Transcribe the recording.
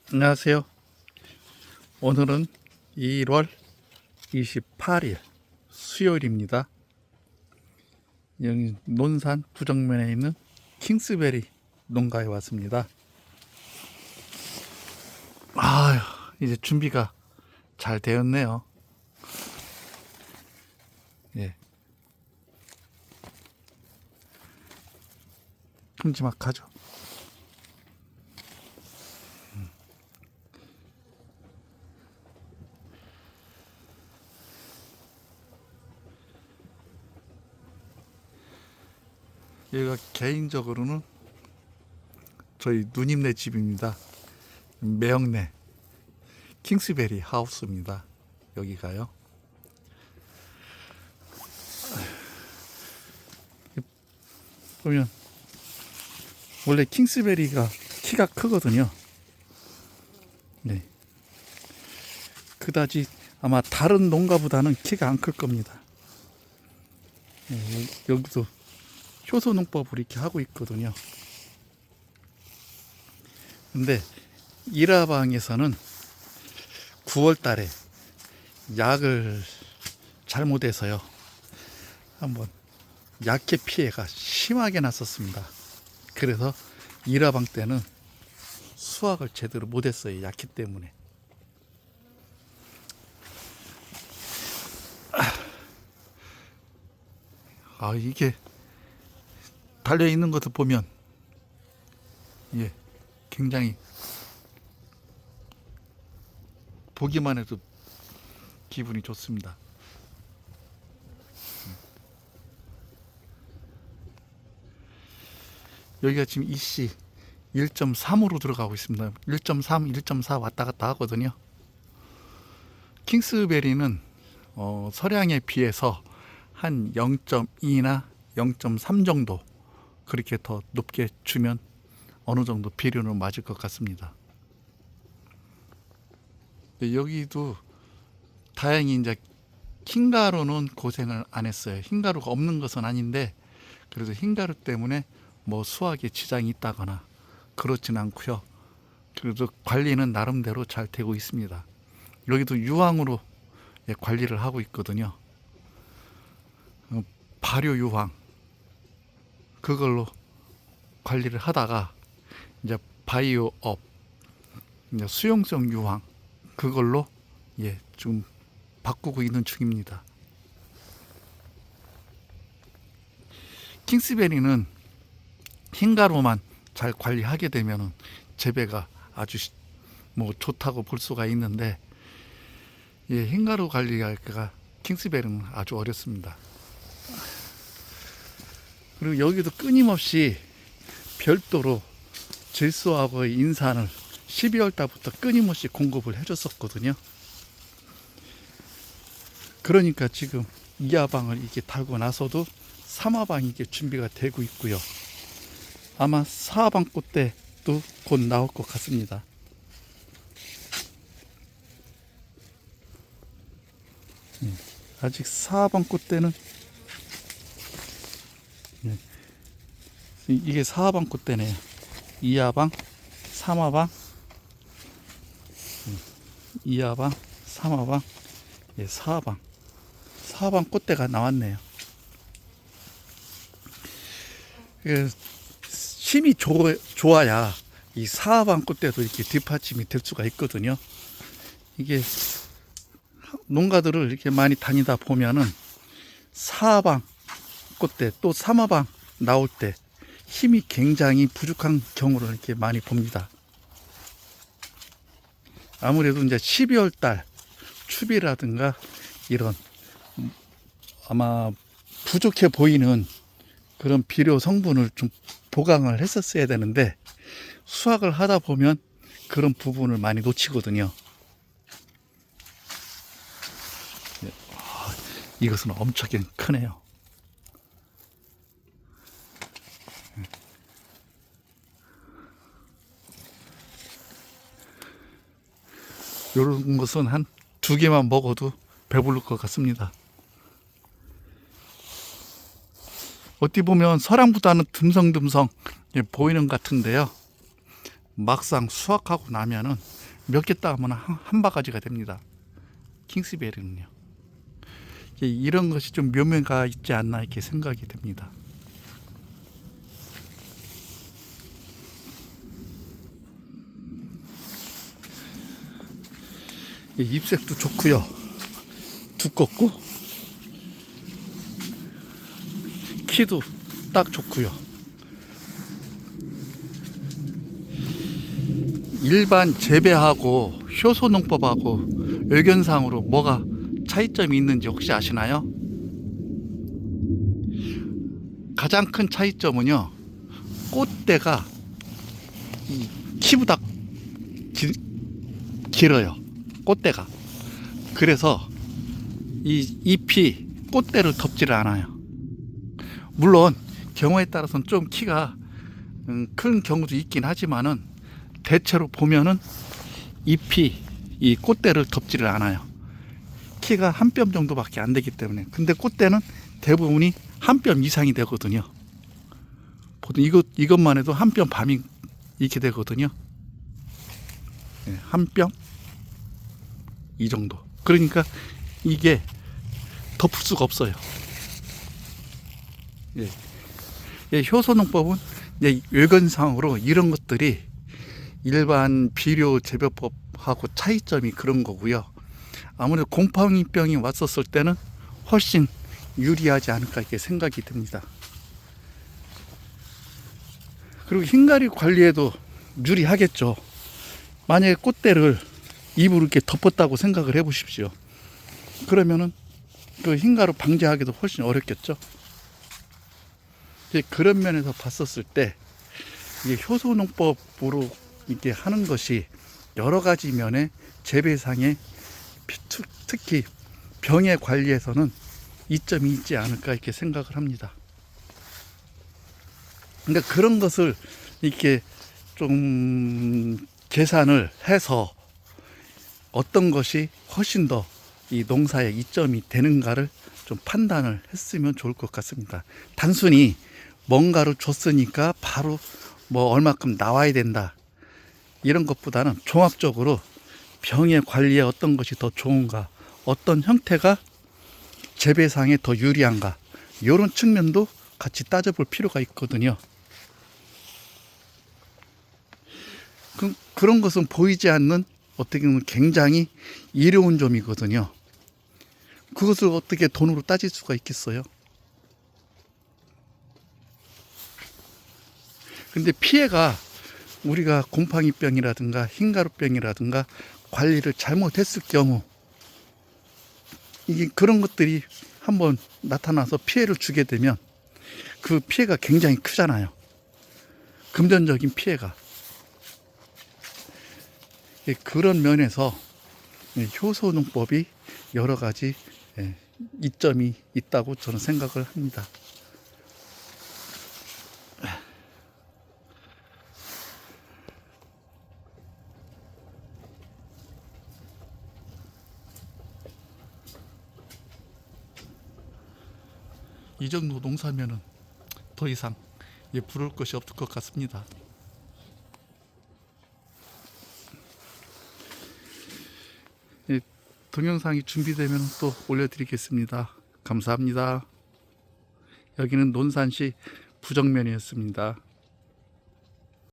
안녕하세요. 오늘은 1월 28일 수요일입니다. 여기 논산 부정면에 있는 킹스베리 농가에 왔습니다. 이제 준비가 잘 되었네요. 예. 큼지막하죠. 여기가 개인적으로는 저희 누님네 집입니다. 매형네 킹스베리 하우스입니다. 여기가요. 보면 원래 킹스베리가 키가 크거든요. 네. 그다지 아마 다른 농가보다는 키가 안 클 겁니다. 네, 여기도 효소 농법을 이렇게 하고 있거든요. 근데 일화방에서는 9월 달에 약을 잘못해서요. 한번 약해 피해가 심하게 났었습니다. 그래서 일화방 때는 수확을 제대로 못했어요. 약해 때문에. 이게 달려있는 것을 보면 굉장히 보기만 해도 기분이 좋습니다. 여기가 지금 이씨 1.3으로 들어가고 있습니다. 1.3, 1.4 왔다 갔다 하거든요. 킹스베리는 서량에 비해서 한 0.2나 0.3 정도 그렇게 더 높게 주면 어느 정도 비료는 맞을 것 같습니다. 여기도 다행히 이제 흰가루는 고생을 안 했어요. 흰가루가 없는 것은 아닌데 그래도 흰가루 때문에 뭐 수확에 지장이 있다거나 그렇진 않고요. 그래도 관리는 나름대로 잘 되고 있습니다. 여기도 유황으로 관리를 하고 있거든요. 발효 유황 그걸로 관리를 하다가 이제 바이오업 이제 수용성 유황 그걸로 좀 바꾸고 있는 중입니다. 킹스베리는 흰가루만 잘 관리하게 되면 재배가 아주 뭐 좋다고 볼 수가 있는데 흰가루 관리가 킹스베리는 아주 어렵습니다. 그리고 여기도 끊임없이 별도로 질소하고 인산을 12월 달부터 끊임없이 공급을 해줬었거든요. 그러니까 지금 2화방을 이렇게 달고 나서도 3화방이 이게 준비가 되고 있고요. 아마 4화방 꽃대도 곧 나올 것 같습니다. 아직 4화방 꽃대는 이게 4화방 꽃대네요. 2화방, 3화방, 2화방, 3화방, 4화방. 4화방 꽃대가 나왔네요. 힘이 좋아야 이 4화방 꽃대도 이렇게 뒷받침이 될 수가 있거든요. 이게 농가들을 이렇게 많이 다니다 보면은 4화방 꽃대 또 3화방 나올 때 힘이 굉장히 부족한 경우를 이렇게 많이 봅니다. 아무래도 이제 12월 달 추비라든가 이런 아마 부족해 보이는 그런 비료 성분을 좀 보강을 했었어야 되는데 수확을 하다 보면 그런 부분을 많이 놓치거든요. 이것은 엄청 크네요. 이런 것은 한 2개만 먹어도 배부를 것 같습니다. 어찌 보면 서량보다는 듬성듬성 보이는 것 같은데요. 막상 수확하고 나면은 몇 개 따면 한 바가지가 됩니다. 킹스베리는요. 이런 것이 좀 묘미가 있지 않나 이렇게 생각이 됩니다. 잎색도 좋고요. 두껍고 키도 딱 좋고요. 일반 재배하고 효소농법하고 의견상으로 뭐가 차이점이 있는지 혹시 아시나요? 가장 큰 차이점은요, 꽃대가 키보다 길어요. 꽃대가. 그래서 이 잎이 꽃대를 덮지를 않아요. 물론 경우에 따라서는 좀 키가 큰 경우도 있긴 하지만은 대체로 보면은 잎이 이 꽃대를 덮지를 않아요. 키가 한 뼘 정도밖에 안 되기 때문에. 근데 꽃대는 대부분이 한 뼘 이상이 되거든요. 보통 이것만 해도 한 뼘 반이 이렇게 되거든요. 한 뼘 이 정도. 그러니까 이게 덮을 수가 없어요. 효소농법은 외관상으로 이런 것들이 일반 비료 재배법하고 차이점이 그런 거고요. 아무래도 곰팡이병이 왔었을 때는 훨씬 유리하지 않을까 이렇게 생각이 듭니다. 그리고 흰가리 관리에도 유리하겠죠. 만약에 꽃대를 잎으로 이렇게 덮었다고 생각을 해 보십시오. 그러면은 그 흰가루 방지하기도 훨씬 어렵겠죠. 그런 면에서 봤었을 때 이게 효소농법으로 이렇게 하는 것이 여러 가지 면에 재배상에 특히 병의 관리에서는 이점이 있지 않을까 이렇게 생각을 합니다. 그러니까 그런 것을 이렇게 좀 계산을 해서 어떤 것이 훨씬 더 이 농사에 이점이 되는가를 좀 판단을 했으면 좋을 것 같습니다. 단순히 뭔가를 줬으니까 바로 뭐 얼마큼 나와야 된다 이런 것보다는 종합적으로 병의 관리에 어떤 것이 더 좋은가, 어떤 형태가 재배상에 더 유리한가, 이런 측면도 같이 따져볼 필요가 있거든요. 그런 것은 보이지 않는 어떻게 보면 굉장히 이로운 점이거든요. 그것을 어떻게 돈으로 따질 수가 있겠어요? 근데 피해가 우리가 곰팡이병이라든가 흰가루병이라든가 관리를 잘못했을 경우 이게 그런 것들이 한번 나타나서 피해를 주게 되면 그 피해가 굉장히 크잖아요. 금전적인 피해가. 그런 면에서 효소농법이 여러 가지 이점이 있다고 저는 생각을 합니다. 이 정도 농사면은 더 이상 부를 것이 없을 것 같습니다. 동영상이 준비되면 또 올려드리겠습니다. 감사합니다. 여기는 논산시 부정면이었습니다.